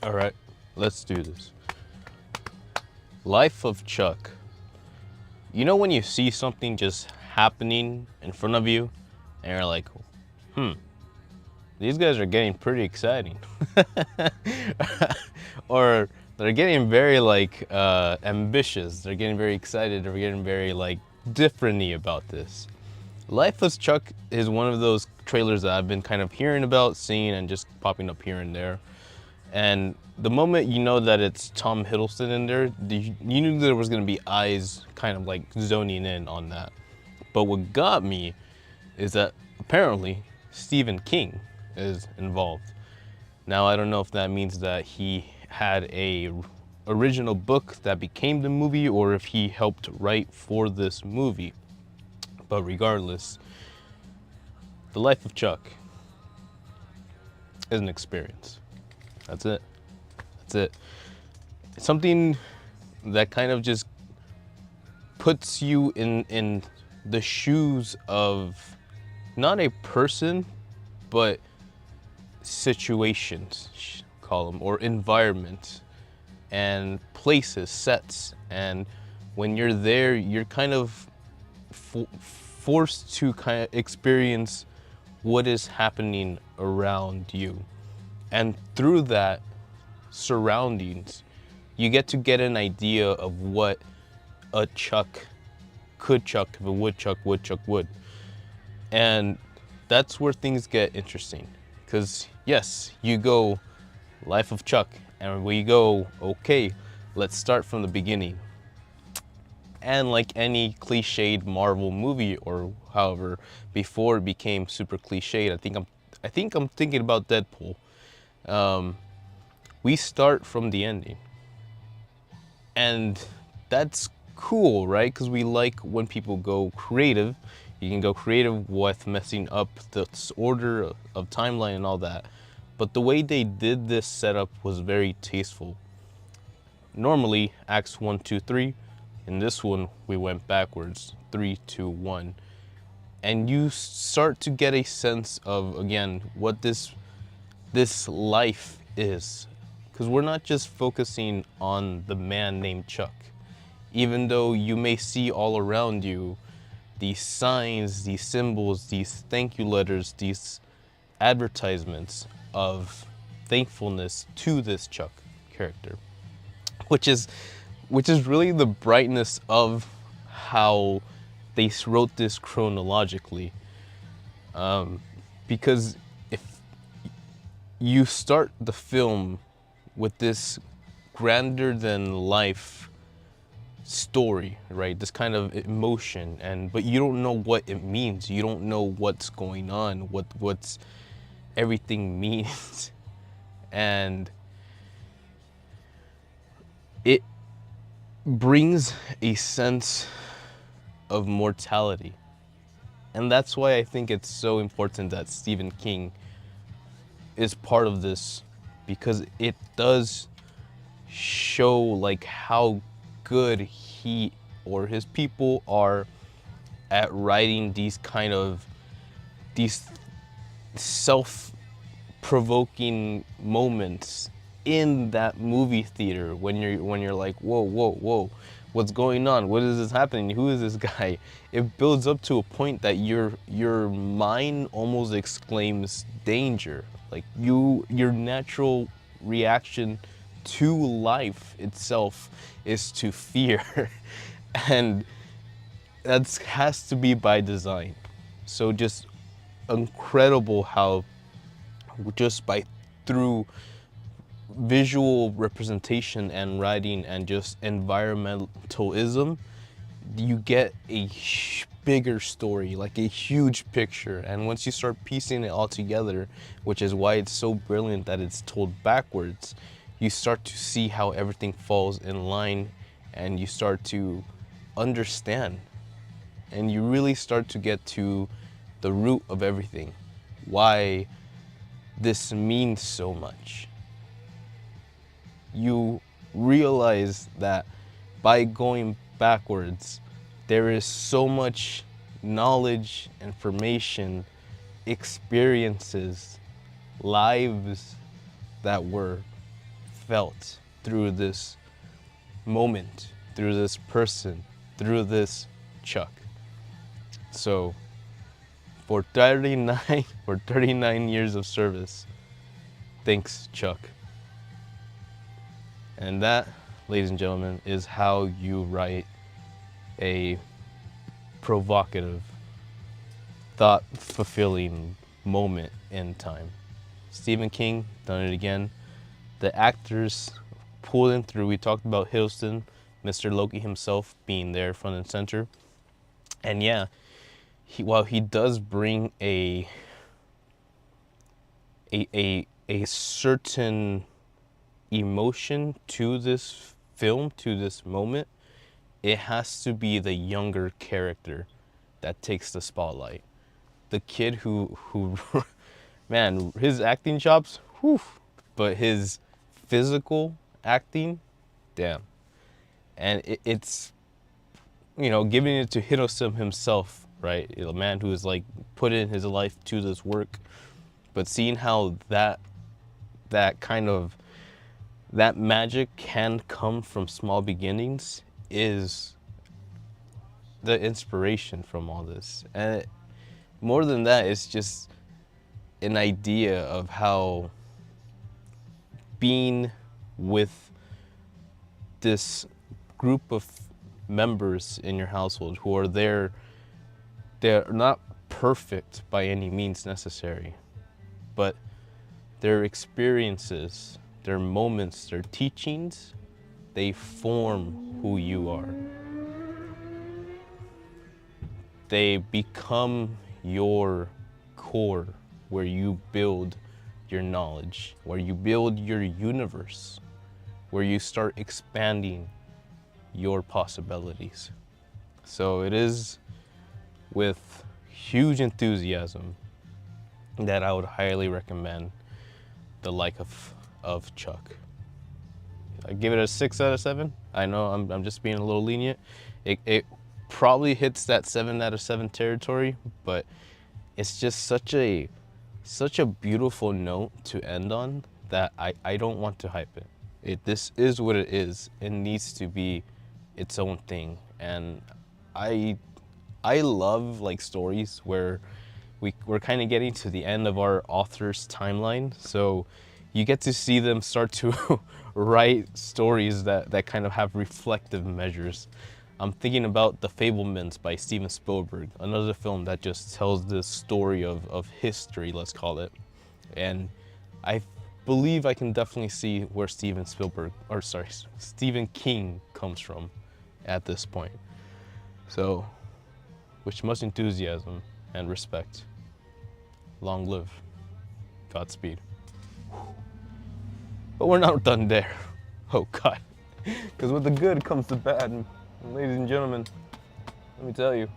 All right, let's do this. Life of Chuck. You know when you see something just happening in front of you and you're like, these guys are getting pretty exciting. Or they're getting very ambitious. They're getting very excited. They're getting very different-y about this. Life of Chuck is one of those trailers that I've been kind of hearing about, seeing, and just popping up here and there. And the moment you know that it's Tom Hiddleston in there, you knew there was gonna be eyes kind of like zoning in on that. But what got me is that apparently Stephen King is involved. Now I don't know if that means that he had a original book that became the movie or if he helped write for this movie. But regardless, the life of Chuck is an experience. That's it. That's it. It's something that kind of just puts you in the shoes of not a person, but situations, call them, or environments and places, sets. And when you're there, you're kind of forced to kind of experience what is happening around you. And through that surroundings, you get to get an idea of what a Chuck could chuck if a woodchuck would. And that's where things get interesting. Because yes, you go Life of Chuck, and we go, okay, let's start from the beginning. And like any cliched Marvel movie, or however, before it became super cliched, I think I'm thinking about Deadpool. We start from the ending. And that's cool, right? Because we like when people go creative. You can go creative with messing up the order of timeline and all that. But the way they did this setup was very tasteful. Normally, acts 1, 2, 3. In this one, we went backwards, 3, 2, 1. And you start to get a sense of, again, what this life is. Because we're not just focusing on the man named Chuck. Even though you may see all around you these signs, these symbols, these thank you letters, these advertisements of thankfulness to this Chuck character. Which is really the brightness of how they wrote this chronologically. Because if you start the film with this grander than life story, right? This kind of emotion, but you don't know what it means. You don't know what's going on, what's everything means. And it brings a sense of mortality. And that's why I think it's so important that Stephen King is part of this, because it does show like how good he or his people are at writing these self-provoking moments in that movie theater when you're like, whoa, what's going on? What is this happening? Who is this guy? It builds up to a point that your mind almost exclaims danger. Like your natural reaction to life itself is to fear. And that has to be by design. So just incredible how just through visual representation and writing and just environmentalism, you get a bigger story, like a huge picture. And once you start piecing it all together, which is why it's so brilliant that it's told backwards, you start to see how everything falls in line, and you start to understand, and you really start to get to the root of everything, why this means so much. You realize that by going backwards, there is so much knowledge, information, experiences, lives that were felt through this moment, through this person, through this Chuck. So for 39 years of service, thanks, Chuck. And that, ladies and gentlemen, is how you write a provocative, thought-fulfilling moment in time. Stephen King, done it again. The actors pulling through. We talked about Hiddleston, Mr. Loki himself being there front and center. And yeah, while he does bring a certain emotion to this film, to this moment, it has to be the younger character that takes the spotlight. The kid who man, his acting chops, whew, but his physical acting, damn. And it's, giving it to Hiddleston himself, right? A man who is like put in his life to this work, but seeing how that magic can come from small beginnings is the inspiration from all this. And more than that, it's just an idea of how being with this group of members in your household who are they're not perfect by any means necessary, but their experiences, their moments, their teachings, they form who you are. They become your core, where you build your knowledge, where you build your universe, where you start expanding your possibilities. So it is with huge enthusiasm that I would highly recommend The Life of Chuck. I give it a 6 out of 7. I know I'm just being a little lenient. It probably hits that 7 out of 7 territory, but it's just such a beautiful note to end on that I don't want to hype it. This is what it is. It needs to be its own thing. And I love like stories where we're kind of getting to the end of our author's timeline. So you get to see them start to write stories that kind of have reflective measures. I'm thinking about The Fabelmans by Steven Spielberg, another film that just tells this story of history, let's call it. And I believe I can definitely see where Stephen King comes from at this point. So, with much enthusiasm and respect, long live, Godspeed. But we're not done there. Oh God, because with the good comes the bad. And ladies and gentlemen, let me tell you,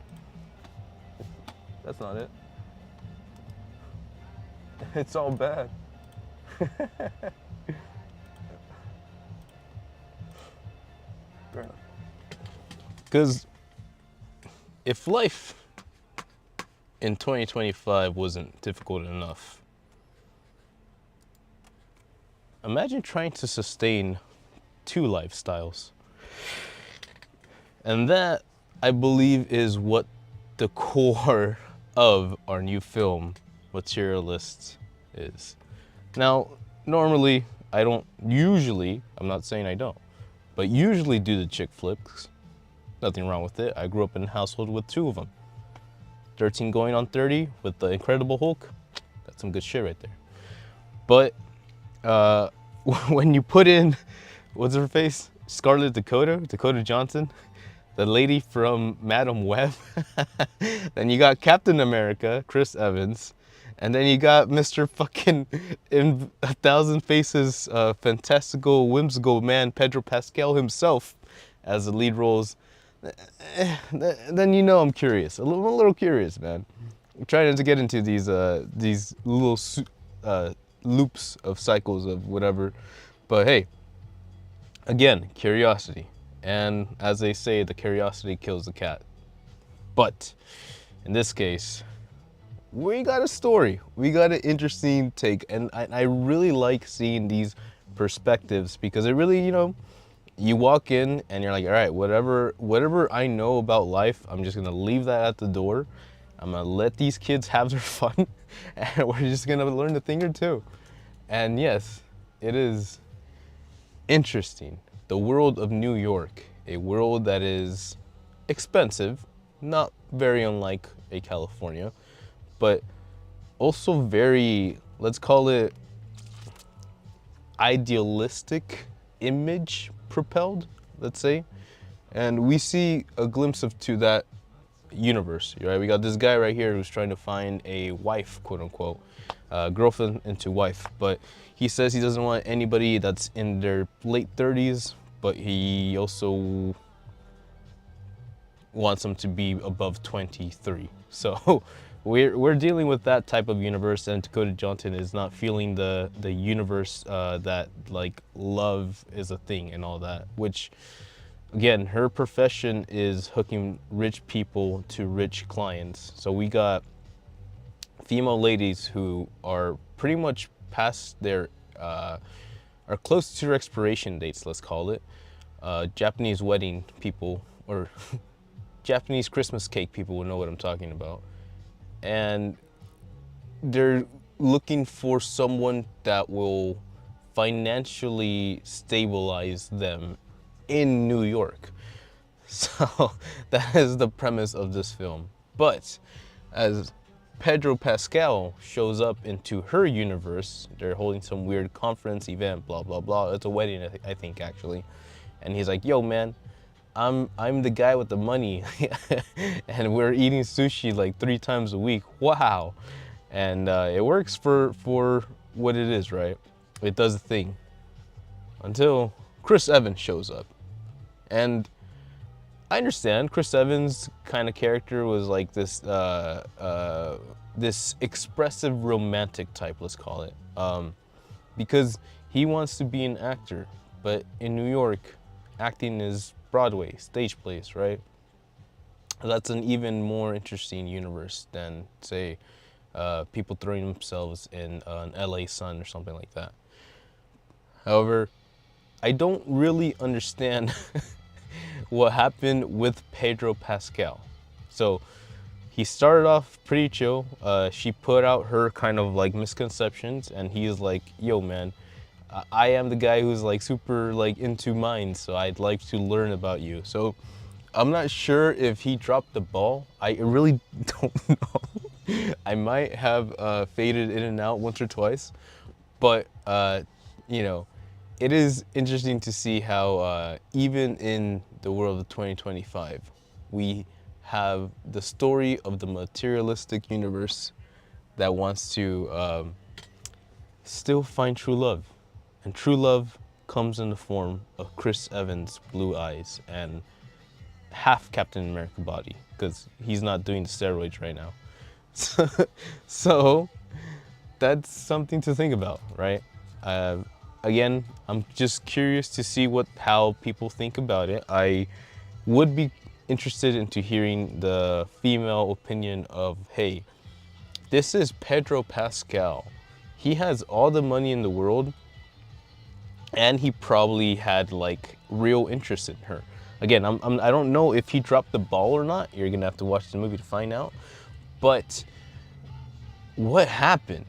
that's not it. It's all bad. Because if life in 2025 wasn't difficult enough, imagine trying to sustain 2 lifestyles. And that, I believe, is what the core of our new film, Materialist, is. Now, normally, I'm not saying I don't, but usually do the chick flicks. Nothing wrong with it. I grew up in a household with 2 of them. 13 going on 30 with the Incredible Hulk. That's some good shit right there. But when you put in, what's her face? Scarlett Dakota Johnson, the lady from Madam Web. Then you got Captain America, Chris Evans. And then you got Mr. fucking in 1,000 Faces, fantastical, whimsical man, Pedro Pascal himself as the lead roles. Then I'm curious. I'm a little curious, man. I'm trying to get into these little loops of cycles of whatever. But hey, again, curiosity. And as they say, the curiosity kills the cat. But in this case, we got a story. We got an interesting take. And I really like seeing these perspectives, because it really, you walk in and you're like, all right, whatever I know about life, I'm just gonna leave that at the door. I'm gonna let these kids have their fun, and we're just gonna learn a thing or two. And yes, it is interesting. The world of New York, a world that is expensive, not very unlike a California, but also very, let's call it idealistic, image propelled, let's say. And we see a glimpse of to that universe, right? We got this guy right here who's trying to find a wife, quote unquote, girlfriend into wife, but he says he doesn't want anybody that's in their late 30s, but he also wants them to be above 23. So we're dealing with that type of universe, and Dakota Johnson is not feeling the universe that like love is a thing and all that, which again, her profession is hooking rich people to rich clients. So we got female ladies who are pretty much past their are close to their expiration dates, let's call it. Japanese wedding people, or Japanese Christmas cake people will know what I'm talking about. And they're looking for someone that will financially stabilize them in New York. So that is the premise of this film. But as Pedro Pascal shows up into her universe, they're holding some weird conference event, blah blah blah. It's a wedding, I think, actually. And he's like, "Yo, man, I'm the guy with the money, and we're eating sushi like 3 times a week. Wow!" And it works for what it is, right? It does the thing until Chris Evans shows up, and I understand Chris Evans' kind of character was like this this expressive romantic type, let's call it, because he wants to be an actor, but in New York, acting is Broadway, stage plays, right? That's an even more interesting universe than, say, people throwing themselves in an LA Sun or something like that. However, I don't really understand what happened with Pedro Pascal. So he started off pretty chill. She put out her kind of like misconceptions, and he's like, "Yo, man, I am the guy who's like super like into mines, so I'd like to learn about you." So I'm not sure if he dropped the ball. I really don't know. I might have faded in and out once or twice, but you know, it is interesting to see how even in the world of 2025, we have the story of the materialistic universe that wants to still find true love. And true love comes in the form of Chris Evans' blue eyes and half Captain America body, because he's not doing the steroids right now. So that's something to think about, right? Again, I'm just curious to see how people think about it. I would be interested into hearing the female opinion of, hey, this is Pedro Pascal. He has all the money in the world, and he probably had like real interest in her. Again, I don't know if he dropped the ball or not. You're gonna have to watch the movie to find out. But what happened?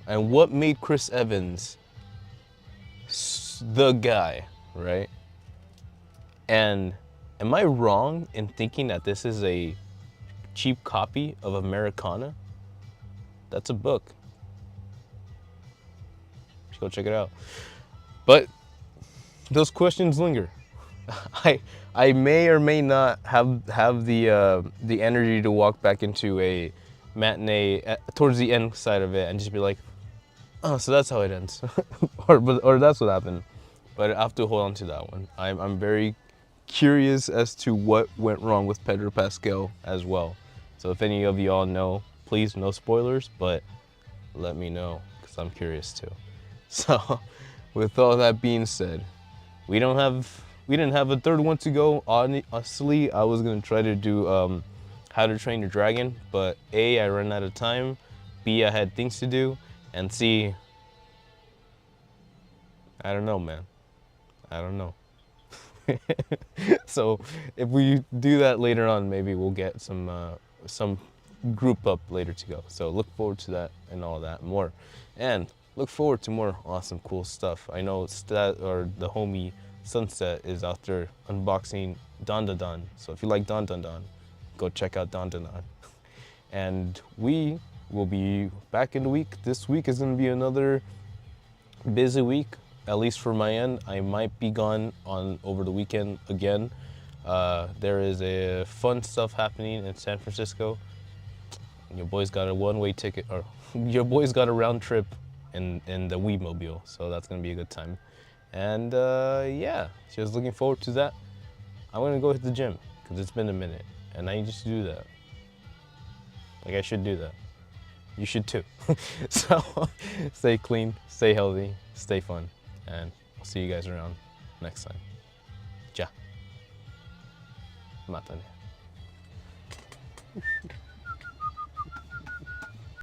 And what made Chris Evans the guy, right? And am I wrong in thinking that this is a cheap copy of Americana? That's a book. Just go check it out. But those questions linger. I may or may not have the energy to walk back into a matinee towards the end side of it and just be like, oh, so that's how it ends, or that's what happened. But I have to hold on to that one. I'm very curious as to what went wrong with Pedro Pascal as well. So if any of y'all know, please, no spoilers, but let me know, because I'm curious too. So with all that being said, we didn't have a third one to go. Honestly, I was gonna try to do How to Train Your Dragon, but A, I ran out of time, B, I had things to do, and C, I don't know, man. I don't know. So if we do that later on, maybe we'll get some group up later to go. So look forward to that and all that more, and look forward to more awesome, cool stuff. I know the homie Sunset is out there unboxing Don Don Don. So if you like Don Don Don, go check out Don Don Don. And we will be back in the week. This week is going to be another busy week, at least for my end. I might be gone on over the weekend again. There is a fun stuff happening in San Francisco. Your boy's got a one-way ticket, or your boy's got a round trip in the Weemobile, so that's gonna be a good time. And yeah, just looking forward to that. I'm gonna go hit the gym because it's been a minute, and I need to do that. Like I should do that. You should too. So stay clean, stay healthy, stay fun, and I'll see you guys around next time. Ja. Matane.